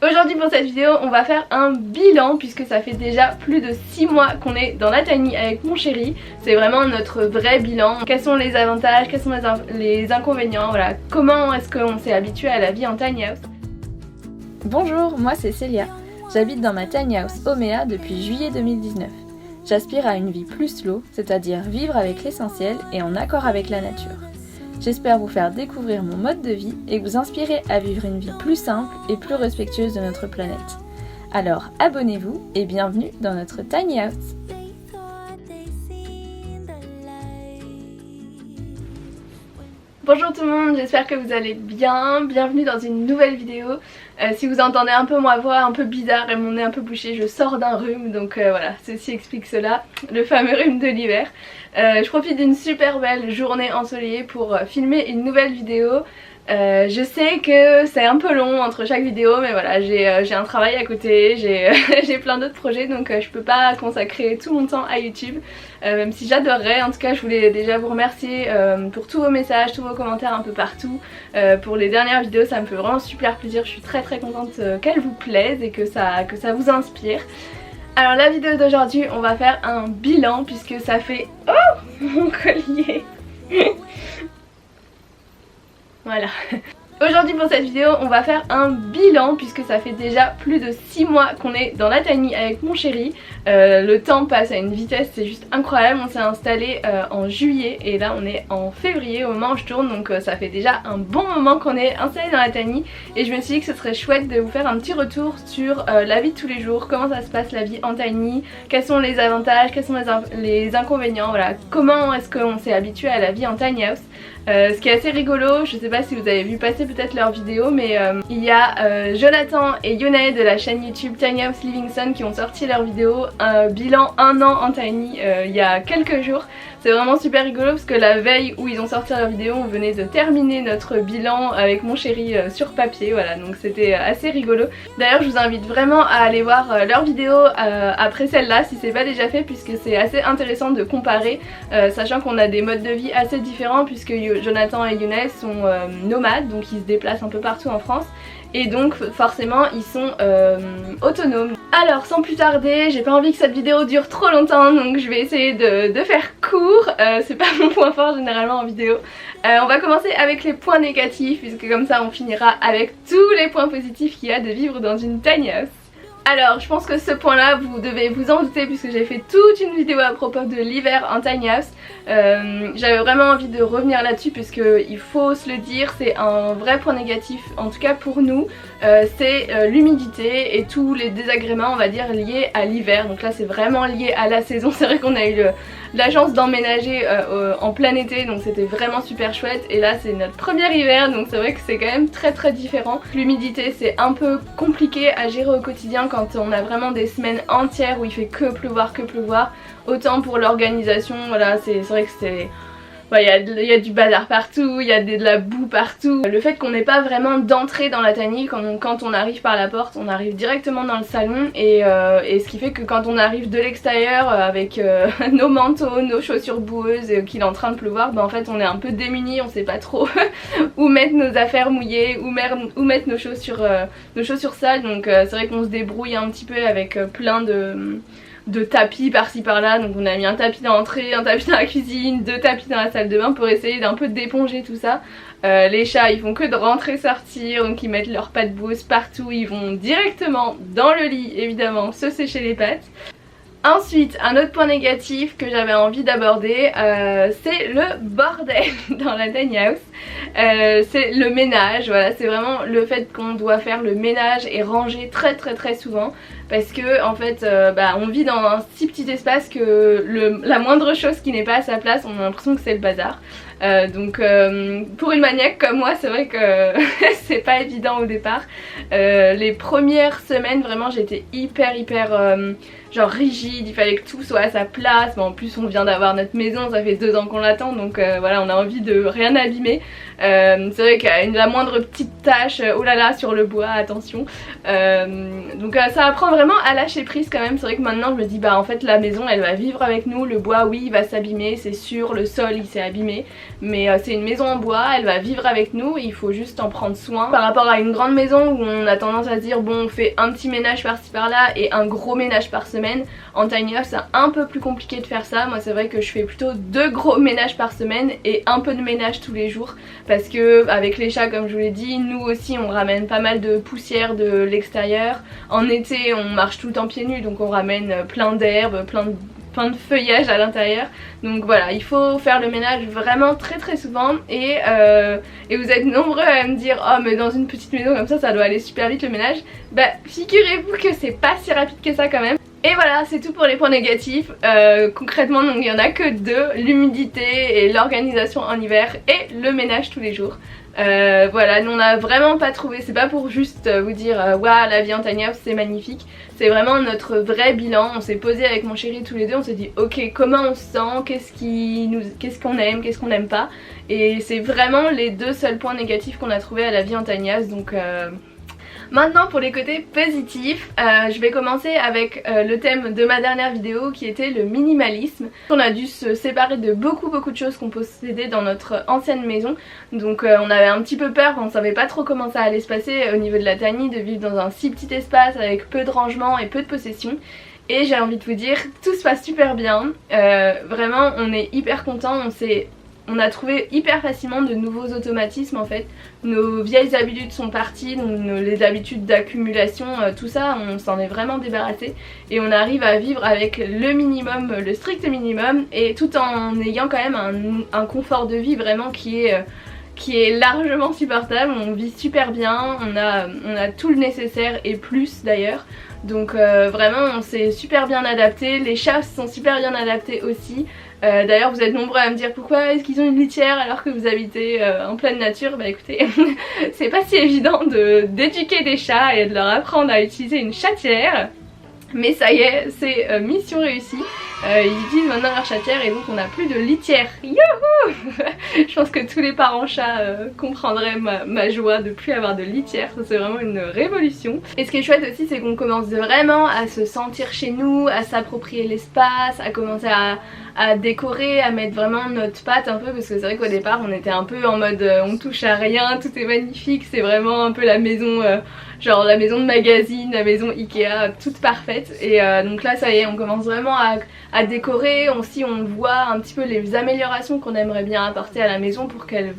Aujourd'hui pour cette vidéo on va faire un bilan puisque ça fait déjà plus de 6 mois qu'on est dans la tiny avec mon chéri. C'est vraiment notre vrai bilan. Quels sont les avantages, quels sont les inconvénients, voilà. Comment est-ce qu'on s'est habitué à la vie en tiny house. Bonjour, moi c'est Célia. J'habite dans ma tiny house Oméa depuis juillet 2019. J'aspire à une vie plus slow, c'est-à-dire vivre avec l'essentiel et en accord avec la nature. J'espère vous faire découvrir mon mode de vie et vous inspirer à vivre une vie plus simple et plus respectueuse de notre planète. Alors abonnez-vous et bienvenue dans notre tiny house. Bonjour tout le monde, j'espère que vous allez bien, bienvenue dans une nouvelle vidéo. Si vous entendez un peu ma voix un peu bizarre et mon nez un peu bouché, je sors d'un rhume, donc voilà, ceci explique cela, le fameux rhume de l'hiver. Je profite d'une super belle journée ensoleillée pour filmer une nouvelle vidéo. Je sais que c'est un peu long entre chaque vidéo, mais voilà, j'ai un travail à côté, j'ai plein d'autres projets, donc je peux pas consacrer tout mon temps à YouTube, même si j'adorerais. En tout cas je voulais déjà vous remercier pour tous vos messages, tous vos commentaires un peu partout, pour les dernières vidéos. Ça me fait vraiment super plaisir, je suis très contente qu'elles vous plaisent et que ça vous inspire. Alors la vidéo d'aujourd'hui on va faire un bilan puisque ça fait... Oh mon collier. Voilà. Aujourd'hui pour cette vidéo on va faire un bilan puisque ça fait déjà plus de 6 mois qu'on est dans la tiny avec mon chéri. Le temps passe à une vitesse, c'est juste incroyable. On s'est installé en juillet et là on est en février au moment où je tourne, donc ça fait déjà un bon moment qu'on est installé dans la tiny. Et je me suis dit que ce serait chouette de vous faire un petit retour sur la vie de tous les jours, comment ça se passe la vie en tiny, quels sont les avantages, quels sont les inconvénients, voilà, comment est-ce qu'on s'est habitué à la vie en tiny house. Ce qui est assez rigolo, je sais pas si vous avez vu passer peut-être leurs vidéos, mais il y a Jonathan et Yonae de la chaîne YouTube Tiny House Livingstone qui ont sorti leur vidéo bilan 1 an en tiny il y a quelques jours. C'est vraiment super rigolo parce que la veille où ils ont sorti leur vidéo on venait de terminer notre bilan avec mon chéri sur papier, voilà, donc c'était assez rigolo. D'ailleurs je vous invite vraiment à aller voir leur vidéo après celle-là si c'est pas déjà fait, puisque c'est assez intéressant de comparer, sachant qu'on a des modes de vie assez différents puisque Jonathan et Younes sont nomades, donc ils se déplacent un peu partout en France. Et donc forcément ils sont autonomes. Alors sans plus tarder, j'ai pas envie que cette vidéo dure trop longtemps, donc je vais essayer de faire court. C'est pas mon point fort généralement en vidéo. On va commencer avec les points négatifs, puisque comme ça on finira avec tous les points positifs qu'il y a de vivre dans une tiny house. Alors je pense que ce point là vous devez vous en douter puisque j'ai fait toute une vidéo à propos de l'hiver en tiny house. J'avais vraiment envie de revenir là-dessus puisque il faut se le dire, c'est un vrai point négatif, en tout cas pour nous, c'est l'humidité et tous les désagréments on va dire liés à l'hiver. Donc là c'est vraiment lié à la saison, c'est vrai qu'on a eu la chance d'emménager en plein été, donc c'était vraiment super chouette. Et là c'est notre premier hiver, donc c'est vrai que c'est quand même très différent. L'humidité c'est un peu compliqué à gérer au quotidien quand on a vraiment des semaines entières où il fait que pleuvoir. Autant pour l'organisation, voilà, c'est vrai que c'est... Il y a du bazar partout, il y a de la boue partout. Le fait qu'on n'ait pas vraiment d'entrée dans la tiny, quand on arrive par la porte, on arrive directement dans le salon, et ce qui fait que quand on arrive de l'extérieur avec nos manteaux, nos chaussures boueuses, qu'il est en train de pleuvoir, en fait on est un peu démunis, on sait pas trop où mettre nos affaires mouillées, où mettre nos chaussures sales, donc c'est vrai qu'on se débrouille un petit peu avec plein de tapis par-ci par-là. Donc on a mis un tapis dans l'entrée, un tapis dans la cuisine, 2 tapis dans la salle de bain pour essayer d'un peu d'éponger tout ça. Les chats ils font que de rentrer sortir, donc ils mettent leurs pattes boueuses partout, ils vont directement dans le lit évidemment se sécher les pattes. Ensuite, un autre point négatif que j'avais envie d'aborder, c'est le bordel dans la tiny house. C'est le ménage, voilà, c'est vraiment le fait qu'on doit faire le ménage et ranger très souvent. Parce que en fait on vit dans un si petit espace que la moindre chose qui n'est pas à sa place, on a l'impression que c'est le bazar. Donc pour une maniaque comme moi c'est vrai que c'est pas évident au départ. Les premières semaines vraiment j'étais hyper genre rigide, il fallait que tout soit à sa place. En plus on vient d'avoir notre maison, ça fait 2 ans qu'on l'attend, donc voilà, on a envie de rien abîmer. C'est vrai qu'il y a la moindre petite tache, oh là là, sur le bois, attention. Donc ça apprend vraiment à lâcher prise quand même. C'est vrai que maintenant je me dis en fait la maison elle va vivre avec nous, le bois oui il va s'abîmer, c'est sûr, le sol il s'est abîmé, mais c'est une maison en bois, elle va vivre avec nous, il faut juste en prendre soin. Par rapport à une grande maison où on a tendance à se dire bon on fait un petit ménage par-ci par-là et un gros ménage par semaine, en tiny house c'est un peu plus compliqué de faire ça. Moi c'est vrai que je fais plutôt 2 gros ménages par semaine et un peu de ménage tous les jours, parce que avec les chats comme je vous l'ai dit, nous aussi on ramène pas mal de poussière de l'extérieur. En été on marche tout le temps pieds nus, donc on ramène plein d'herbes, plein de feuillage à l'intérieur. Donc voilà, il faut faire le ménage vraiment très souvent et vous êtes nombreux à me dire oh mais dans une petite maison comme ça doit aller super vite le ménage. Bah figurez-vous que c'est pas si rapide que ça quand même. Et voilà, c'est tout pour les points négatifs. Concrètement donc il n'y en a que 2, l'humidité et l'organisation en hiver et le ménage tous les jours. Voilà, nous on n'a vraiment pas trouvé, c'est pas pour juste vous dire waouh la vie en tiny house c'est magnifique, c'est vraiment notre vrai bilan. On s'est posé avec mon chéri tous les deux, on s'est dit ok comment on se sent, qu'est-ce qu'on aime, qu'est-ce qu'on n'aime pas, et c'est vraiment les 2 seuls points négatifs qu'on a trouvé à la vie en tiny house. Donc maintenant pour les côtés positifs, je vais commencer avec le thème de ma dernière vidéo qui était le minimalisme. On a dû se séparer de beaucoup de choses qu'on possédait dans notre ancienne maison, donc on avait un petit peu peur, on savait pas trop comment ça allait se passer au niveau de la tiny, de vivre dans un si petit espace avec peu de rangement et peu de possession. Et j'ai envie de vous dire, tout se passe super bien, vraiment on est hyper contents, on a trouvé hyper facilement de nouveaux automatismes en fait. Nos vieilles habitudes sont parties, donc les habitudes d'accumulation, tout ça on s'en est vraiment débarrassé et on arrive à vivre avec le minimum, le strict minimum, et tout en ayant quand même un confort de vie vraiment qui est largement supportable. On vit super bien, on a tout le nécessaire et plus d'ailleurs. Donc vraiment on s'est super bien adapté, les chats se sont super bien adaptés aussi. D'ailleurs vous êtes nombreux à me dire pourquoi est-ce qu'ils ont une litière alors que vous habitez en pleine nature. Bah écoutez, c'est pas si évident d'éduquer des chats et de leur apprendre à utiliser une chatière. Mais ça y est, c'est mission réussie. Ils utilisent maintenant leur chatière et donc on n'a plus de litière. Youhou. Je pense que tous les parents chats comprendraient ma joie de plus avoir de litière. Ça c'est vraiment une révolution. Et ce qui est chouette aussi c'est qu'on commence vraiment à se sentir chez nous, à s'approprier l'espace, à commencer à décorer, à mettre vraiment notre patte un peu, parce que c'est vrai qu'au départ on était un peu en mode on touche à rien, tout est magnifique, c'est vraiment un peu la maison genre la maison de magazine, la maison Ikea toute parfaite. Et donc là ça y est, on commence vraiment à décorer. Aussi on voit un petit peu les améliorations qu'on aimerait bien apporter à la maison pour qu'elle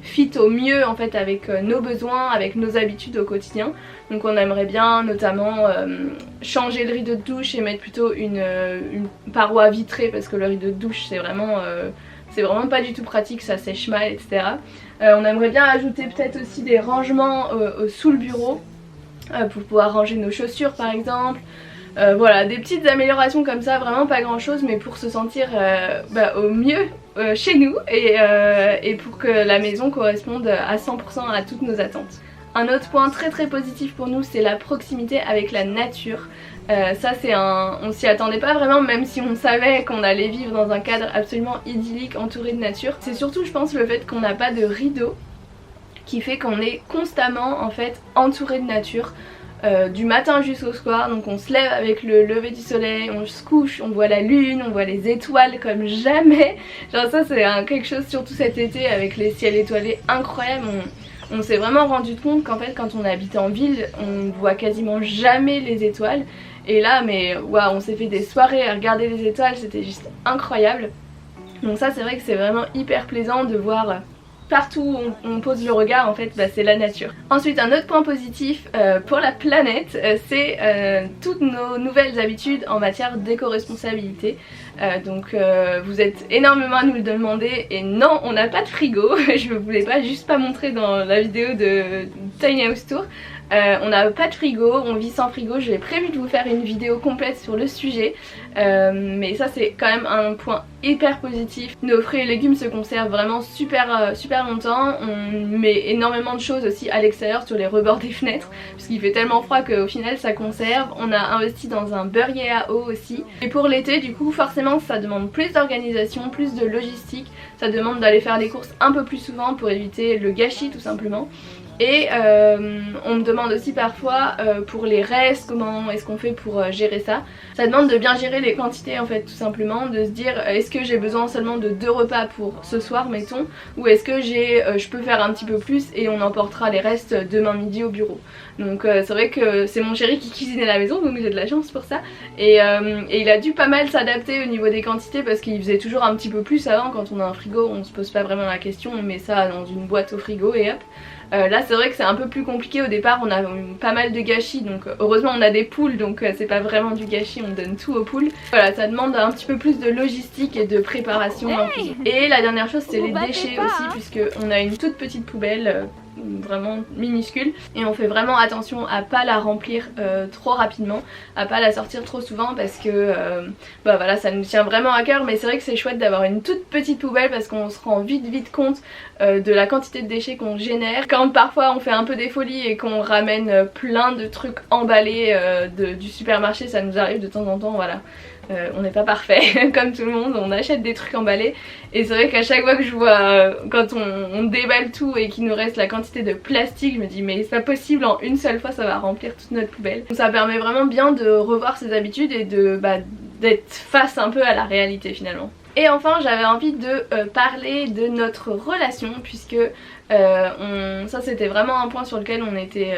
fit au mieux en fait avec nos besoins, avec nos habitudes au quotidien. Donc on aimerait bien notamment changer le rideau de douche et mettre plutôt une paroi vitrée, parce que le rideau de douche c'est vraiment pas du tout pratique, ça sèche mal, etc. On aimerait bien ajouter peut-être aussi des rangements sous le bureau pour pouvoir ranger nos chaussures par exemple. Voilà, des petites améliorations comme ça, vraiment pas grand chose, mais pour se sentir au mieux chez nous et pour que la maison corresponde à 100% à toutes nos attentes. Un autre point très positif pour nous, c'est la proximité avec la nature. Ça c'est on s'y attendait pas vraiment, même si on savait qu'on allait vivre dans un cadre absolument idyllique entouré de nature. C'est surtout je pense le fait qu'on n'a pas de rideau qui fait qu'on est constamment en fait entouré de nature. Du matin jusqu'au soir, donc on se lève avec le lever du soleil, on se couche, on voit la lune, on voit les étoiles comme jamais. Genre ça c'est quelque chose, surtout cet été avec les ciels étoilés incroyables. On s'est vraiment rendu compte qu'en fait quand on habite en ville on voit quasiment jamais les étoiles, et là mais waouh, on s'est fait des soirées à regarder les étoiles, c'était juste incroyable. Donc ça c'est vrai que c'est vraiment hyper plaisant de voir partout où on pose le regard en fait, c'est la nature. Ensuite un autre point positif pour la planète, c'est toutes nos nouvelles habitudes en matière d'éco-responsabilité. Donc vous êtes énormément à nous le demander, et non on n'a pas de frigo. Je ne voulais pas juste pas montrer dans la vidéo de Tiny House Tour. On n'a pas de frigo, on vit sans frigo. J'ai prévu de vous faire une vidéo complète sur le sujet, mais ça c'est quand même un point hyper positif. Nos fruits et légumes se conservent vraiment super longtemps. On met énormément de choses aussi à l'extérieur sur les rebords des fenêtres puisqu'il fait tellement froid qu'au final ça conserve. On a investi dans un beurrier à eau aussi, et pour l'été du coup forcément ça demande plus d'organisation, plus de logistique, ça demande d'aller faire les courses un peu plus souvent pour éviter le gâchis tout simplement. Et on me demande aussi parfois pour les restes, comment est-ce qu'on fait pour gérer ça. Ça demande de bien gérer les quantités en fait, tout simplement, de se dire est-ce que j'ai besoin seulement de 2 repas pour ce soir mettons, ou est-ce que je peux faire un petit peu plus et on emportera les restes demain midi au bureau. Donc c'est vrai que c'est mon chéri qui cuisinait à la maison, donc j'ai de la chance pour ça. Et il a dû pas mal s'adapter au niveau des quantités parce qu'il faisait toujours un petit peu plus avant. Quand on a un frigo on se pose pas vraiment la question, on met ça dans une boîte au frigo et hop. Là c'est vrai que c'est un peu plus compliqué au départ, on a pas mal de gâchis, donc heureusement on a des poules, donc c'est pas vraiment du gâchis, on donne tout aux poules. Voilà, ça demande un petit peu plus de logistique et de préparation. Hey, et la dernière chose c'est les déchets aussi, puisque on a une toute petite poubelle vraiment minuscule et on fait vraiment attention à pas la remplir trop rapidement, à pas la sortir trop souvent parce que bah voilà, ça nous tient vraiment à cœur. Mais c'est vrai que c'est chouette d'avoir une toute petite poubelle parce qu'on se rend vite compte de la quantité de déchets qu'on génère. Quand parfois on fait un peu des folies et qu'on ramène plein de trucs emballés du supermarché, ça nous arrive de temps en temps, voilà. On n'est pas parfait comme tout le monde, on achète des trucs emballés et c'est vrai qu'à chaque fois que je vois quand on déballe tout et qu'il nous reste la quantité de plastique, je me dis mais c'est pas possible, en une seule fois ça va remplir toute notre poubelle. Donc ça permet vraiment bien de revoir ses habitudes et d'être face un peu à la réalité finalement. Et enfin j'avais envie de parler de notre relation, puisque ça c'était vraiment un point sur lequel on était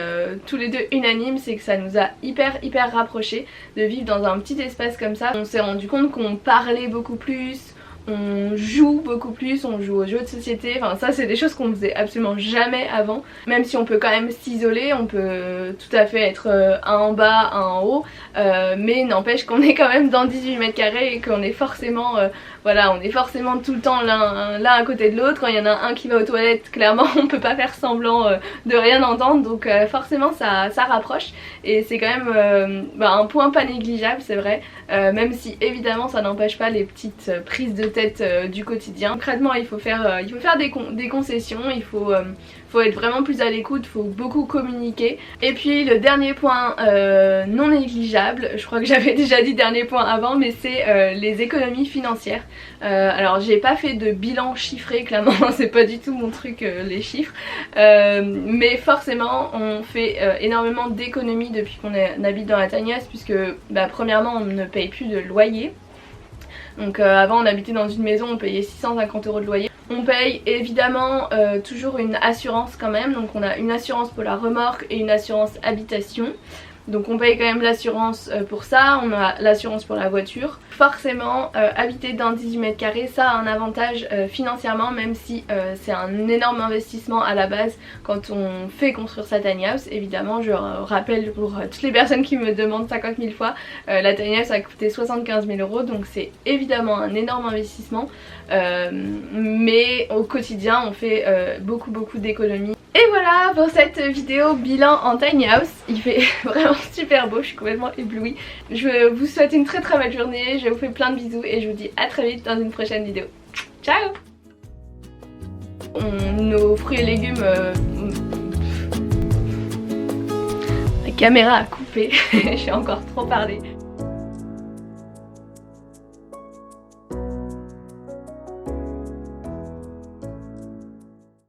tous les deux unanimes, c'est que ça nous a hyper rapprochés de vivre dans un petit espace comme ça. On s'est rendu compte qu'on parlait beaucoup plus, on joue beaucoup plus, on joue aux jeux de société, enfin ça c'est des choses qu'on faisait absolument jamais avant. Même si on peut quand même s'isoler, on peut tout à fait être un en bas, un en haut, mais n'empêche qu'on est quand même dans 18 mètres carrés et qu'on est forcément voilà, on est forcément tout le temps l'un à côté de l'autre. Quand il y en a un qui va aux toilettes, clairement on peut pas faire semblant de rien entendre, donc forcément ça rapproche et c'est quand même un point pas négligeable, c'est vrai, même si évidemment ça n'empêche pas les petites prises de tête du quotidien. Concrètement il faut faire des concessions, il faut être vraiment plus à l'écoute, il faut beaucoup communiquer. Et puis le dernier point non négligeable, je crois que j'avais déjà dit dernier point avant, mais c'est les économies financières. Alors j'ai pas fait de bilan chiffré, clairement c'est pas du tout mon truc les chiffres, mais forcément on fait énormément d'économies depuis qu'on habite dans la Tiny House, puisque premièrement on ne paye plus de loyer. Donc avant on habitait dans une maison, on payait 650 € de loyer. On paye évidemment toujours une assurance quand même, donc on a une assurance pour la remorque et une assurance habitation. Donc on paye quand même l'assurance pour ça, on a l'assurance pour la voiture. Forcément habiter dans 18 mètres carrés, ça a un avantage financièrement, même si c'est un énorme investissement à la base quand on fait construire sa tiny house. Évidemment je rappelle pour toutes les personnes qui me demandent 50 000 fois, la tiny house a coûté 75 000 €, donc c'est évidemment un énorme investissement, mais au quotidien on fait beaucoup d'économies. Et voilà pour cette vidéo bilan en tiny house. Il fait vraiment super beau, je suis complètement éblouie. Je vous souhaite une très belle journée, je vous fais plein de bisous et je vous dis à très vite dans une prochaine vidéo. Ciao! Nos fruits et légumes... La caméra a coupé, j'ai encore trop parlé.